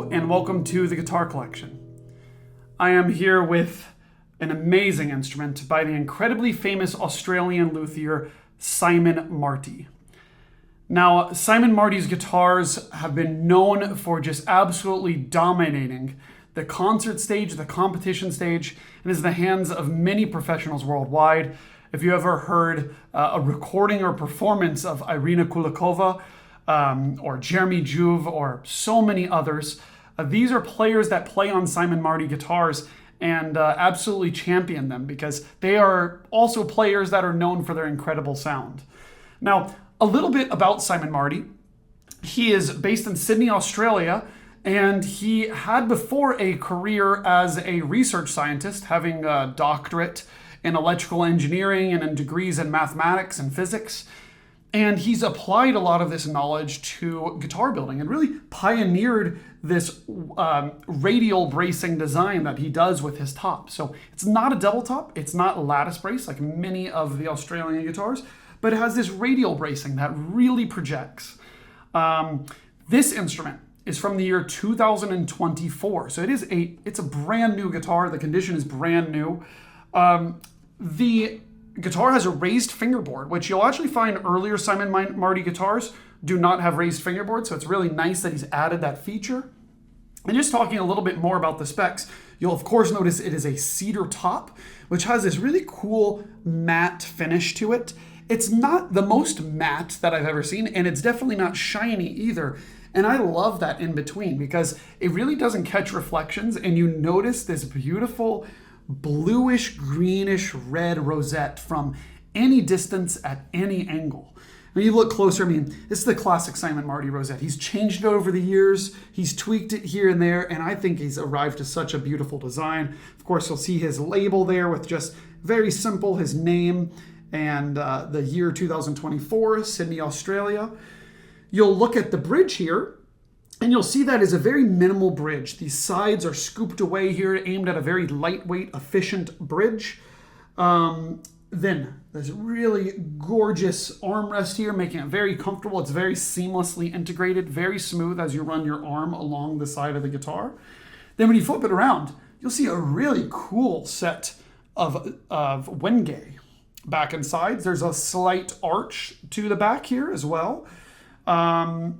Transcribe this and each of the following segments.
Hello and welcome to the Guitar Collection. I am here with an amazing instrument by the incredibly famous Australian luthier Simon Marty. Now, Simon Marty's guitars have been known for just absolutely dominating the concert stage, the competition stage, and is in the hands of many professionals worldwide. If you ever heard a recording or performance of Irina Kulikova, or Jeremy Juve, or so many others, these are players that play on Simon Marty guitars and absolutely champion them because they are also players that are known for their incredible sound. Now, a little bit about Simon Marty. He is based in Sydney, Australia, and he had before a career as a research scientist, having a doctorate in electrical engineering and in degrees in mathematics and physics. And he's applied a lot of this knowledge to guitar building and really pioneered this radial bracing design that he does with his top. So it's not a double top, it's not lattice brace like many of the Australian guitars, but it has this radial bracing that really projects. This instrument is from the year 2024. So it's a brand new guitar. The condition is brand new. The guitar has a raised fingerboard, which you'll actually find earlier Simon Marty guitars do not have raised fingerboard, so it's really nice that he's added that feature. And just talking a little bit more about the specs, you'll of course notice it is a cedar top, which has this really cool matte finish to it. It's not the most matte that I've ever seen, and it's definitely not shiny either. And I love that in between because it really doesn't catch reflections, and you notice this beautiful bluish, greenish, red rosette from any distance at any angle. When you look closer, I mean, this is the classic Simon Marty rosette. He's changed it over the years, he's tweaked it here and there, and I think he's arrived to such a beautiful design. Of course, you'll see his label there with just very simple, his name and the year 2024, Sydney, Australia. You'll look at the bridge here, and you'll see that is a very minimal bridge. These sides are scooped away here, aimed at a very lightweight, efficient bridge. Then there's a really gorgeous armrest here, making it very comfortable. It's very seamlessly integrated, very smooth as you run your arm along the side of the guitar. Then when you flip it around, you'll see a really cool set of wenge back and sides. There's a slight arch to the back here as well. And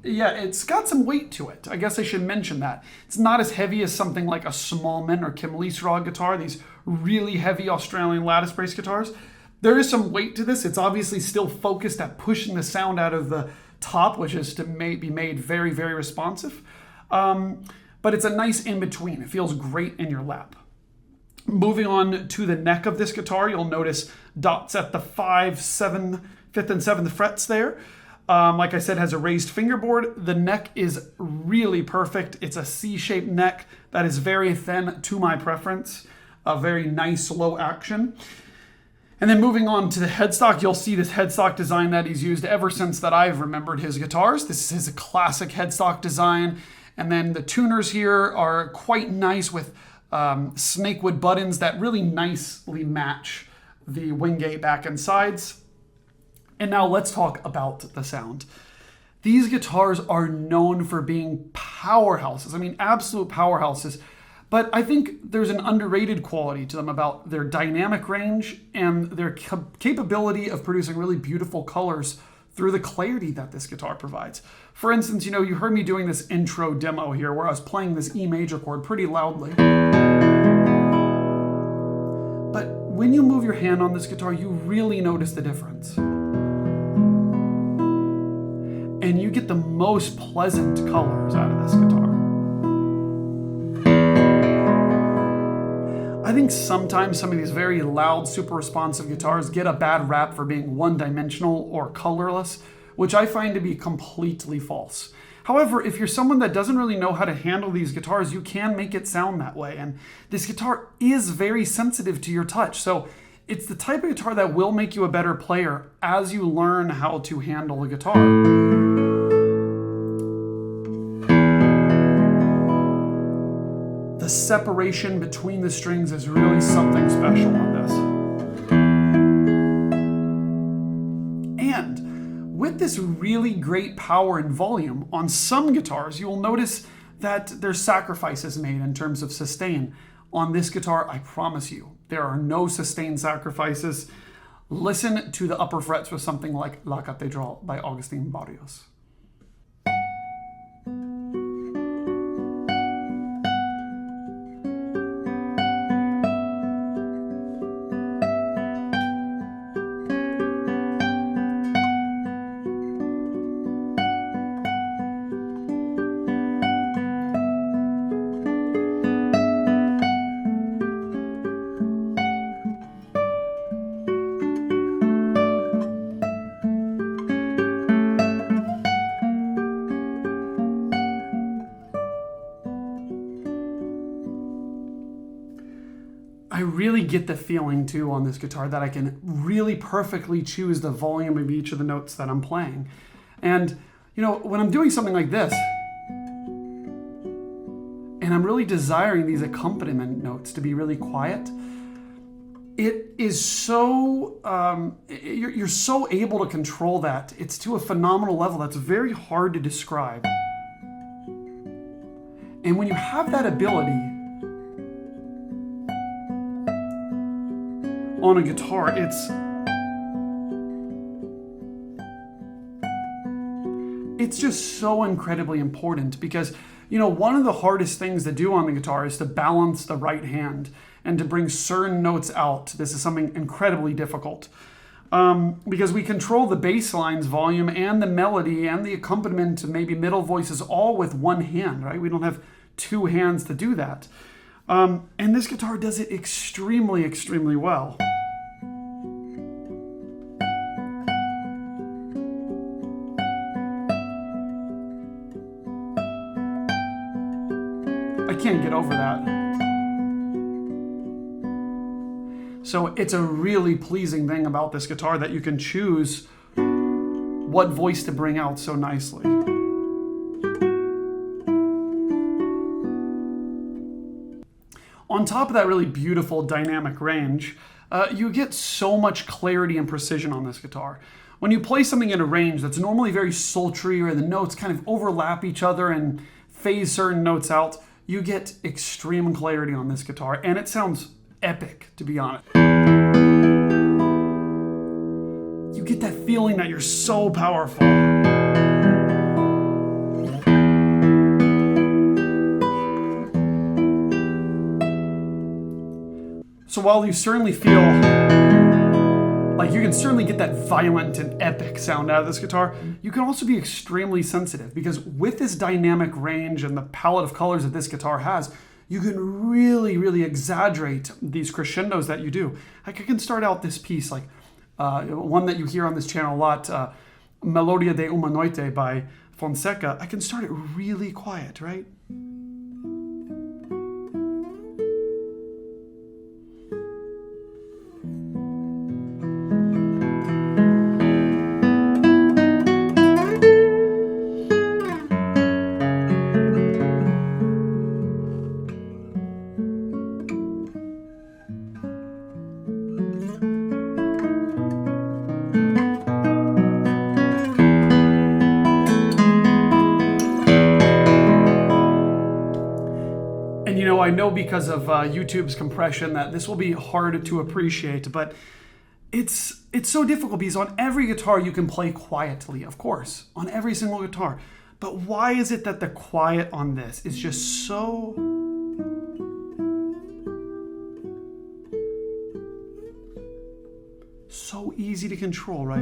yeah, it's got some weight to it. I guess I should mention that. It's not as heavy as something like a Smallman or Kim Leesrod guitar, these really heavy Australian lattice brace guitars. There is some weight to this. It's obviously still focused at pushing the sound out of the top, which is to be made very, very responsive. But it's a nice in-between. It feels great in your lap. Moving on to the neck of this guitar, you'll notice dots at the 5th and 7th frets there. Like I said, has a raised fingerboard. The neck is really perfect. It's a C-shaped neck that is very thin to my preference. A very nice low action. And then moving on to the headstock, you'll see this headstock design that he's used ever since that I've remembered his guitars. This is his classic headstock design. And then the tuners here are quite nice with snakewood buttons that really nicely match the wingate back and sides. And now let's talk about the sound. These guitars are known for being powerhouses. I mean, absolute powerhouses. But I think there's an underrated quality to them about their dynamic range and their capability of producing really beautiful colors through the clarity that this guitar provides. For instance, you heard me doing this intro demo here where I was playing this E major chord pretty loudly. But when you move your hand on this guitar, you really notice the difference. And you get the most pleasant colors out of this guitar. I think sometimes some of these very loud, super responsive guitars get a bad rap for being one-dimensional or colorless, which I find to be completely false. However, if you're someone that doesn't really know how to handle these guitars, you can make it sound that way. And this guitar is very sensitive to your touch. So it's the type of guitar that will make you a better player as you learn how to handle a guitar. The separation between the strings is really something special on this. And with this really great power and volume, on some guitars, you will notice that there's sacrifices made in terms of sustain. On this guitar, I promise you, there are no sustain sacrifices. Listen to the upper frets with something like La Catedral by Agustín Barrios. I really get the feeling too on this guitar that I can really perfectly choose the volume of each of the notes that I'm playing. And you know, when I'm doing something like this, and I'm really desiring these accompaniment notes to be really quiet, it is so, you're so able to control that. It's to a phenomenal level that's very hard to describe. And when you have that ability on a guitar, it's just so incredibly important, because you know, one of the hardest things to do on the guitar is to balance the right hand and to bring certain notes out. This is something incredibly difficult because we control the bass line's volume and the melody and the accompaniment to maybe middle voices all with one hand, right? We don't have two hands to do that. And this guitar does it extremely, extremely well. I can't get over that. So it's a really pleasing thing about this guitar that you can choose what voice to bring out so nicely. On top of that really beautiful dynamic range, you get so much clarity and precision on this guitar. When you play something in a range that's normally very sultry, or the notes kind of overlap each other and phase certain notes out, you get extreme clarity on this guitar, and it sounds epic, to be honest. You get that feeling that you're so powerful. So while you certainly feel like you can certainly get that violent and epic sound out of this guitar, you can also be extremely sensitive, because with this dynamic range and the palette of colors that this guitar has, you can really, really exaggerate these crescendos that you do. Like I can start out this piece, like one that you hear on this channel a lot, Melodia de una Noite by Fonseca. I can start it really quiet, right? I know because of YouTube's compression that this will be hard to appreciate, but it's so difficult because on every guitar you can play quietly, of course, on every single guitar. But why is it that the quiet on this is just so easy to control, right?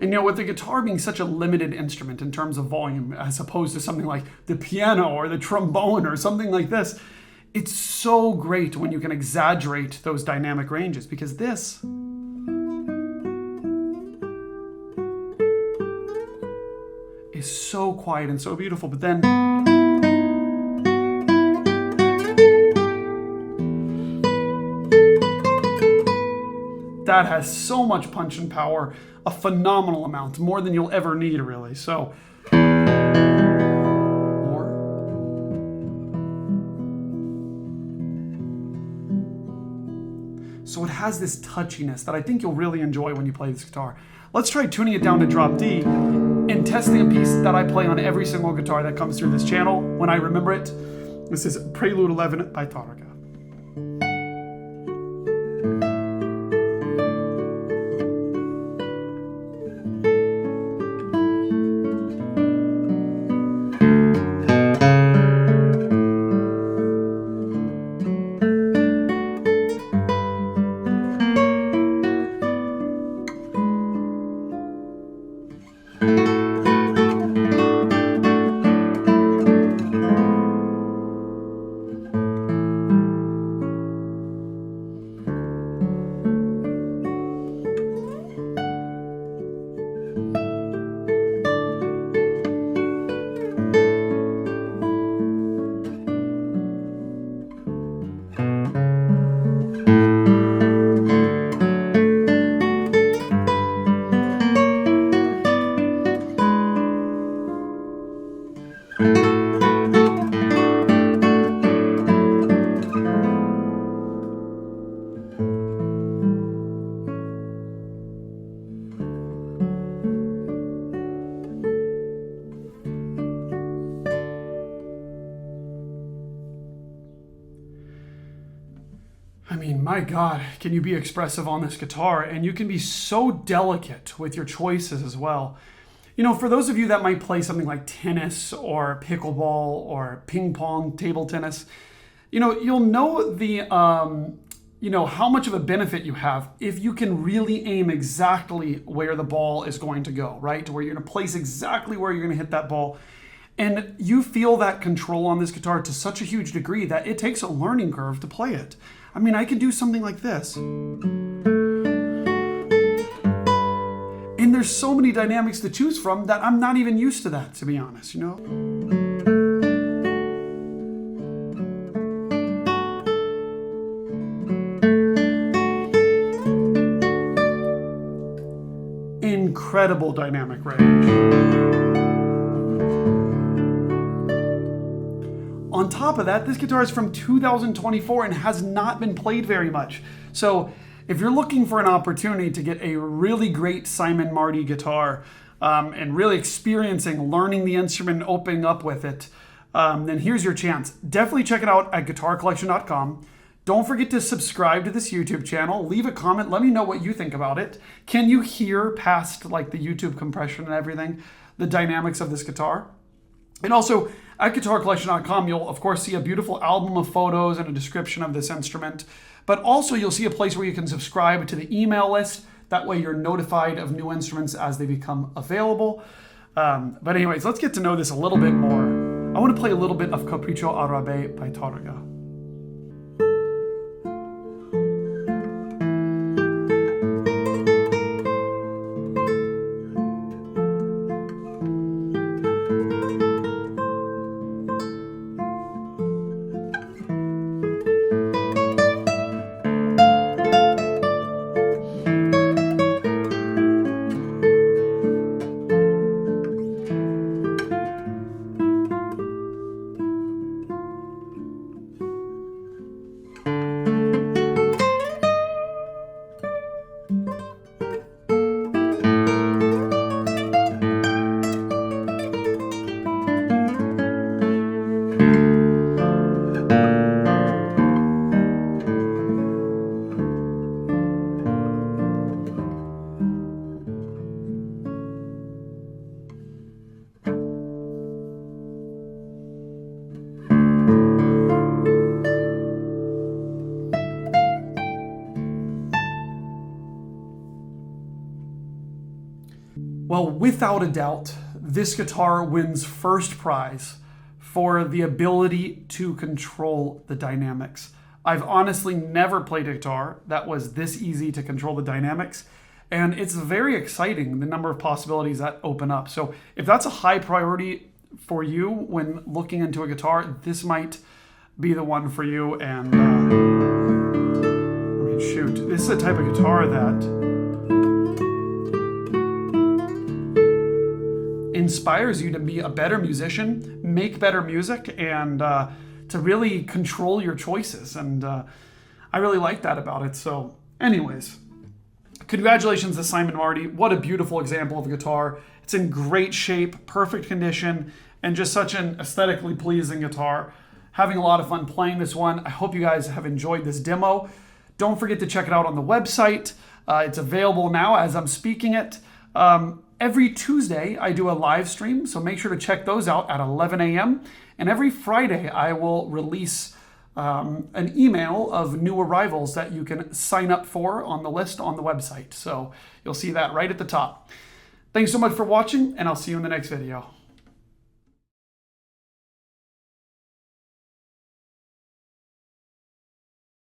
And you know, with the guitar being such a limited instrument in terms of volume, as opposed to something like the piano or the trombone or something like this, it's so great when you can exaggerate those dynamic ranges, because this is so quiet and so beautiful. But then that has so much punch and power, a phenomenal amount, more than you'll ever need, really. So, more. has this touchiness that I think you'll really enjoy when you play this guitar. Let's try tuning it down to drop D and testing a piece that I play on every single guitar that comes through this channel when I remember it. This is Prelude 11 by Tárrega. I mean, my God, can you be expressive on this guitar? And you can be so delicate with your choices as well. You know, for those of you that might play something like tennis or pickleball or ping pong, table tennis, you know, you'll know the, how much of a benefit you have if you can really aim exactly where the ball is going to go, right? To where you're going to place exactly where you're going to hit that ball. And you feel that control on this guitar to such a huge degree that it takes a learning curve to play it. I mean, I can do something like this. And there's so many dynamics to choose from that I'm not even used to that, to be honest, you know? Incredible dynamic range. On top of that, this guitar is from 2024 and has not been played very much. So if you're looking for an opportunity to get a really great Simon Marty guitar and really experiencing learning the instrument and opening up with it, then here's your chance. Definitely check it out at guitarcollection.com. Don't forget to subscribe to this YouTube channel. Leave a comment. Let me know what you think about it. Can you hear past like the YouTube compression and everything, the dynamics of this guitar? And also, at guitarcollection.com, you'll of course see a beautiful album of photos and a description of this instrument. But also you'll see a place where you can subscribe to the email list. That way you're notified of new instruments as they become available. But anyways, let's get to know this a little bit more. I want to play a little bit of Capricho árabe by Tárrega. Well, without a doubt, this guitar wins first prize for the ability to control the dynamics. I've honestly never played a guitar that was this easy to control the dynamics, and it's very exciting, the number of possibilities that open up. So if that's a high priority for you when looking into a guitar, this might be the one for you. And I mean, shoot, this is a type of guitar that inspires you to be a better musician, make better music, and to really control your choices. And I really like that about it. So Anyways, congratulations to Simon Marty. What a beautiful example of a guitar. It's in great shape, perfect condition, and just such an aesthetically pleasing guitar. Having a lot of fun playing this one. I hope you guys have enjoyed this demo. Don't forget to check it out on the website. It's available now as I'm speaking it. Every Tuesday, I do a live stream, so make sure to check those out at 11 a.m. And every Friday, I will release an email of new arrivals that you can sign up for on the list on the website. So you'll see that right at the top. Thanks so much for watching, and I'll see you in the next video.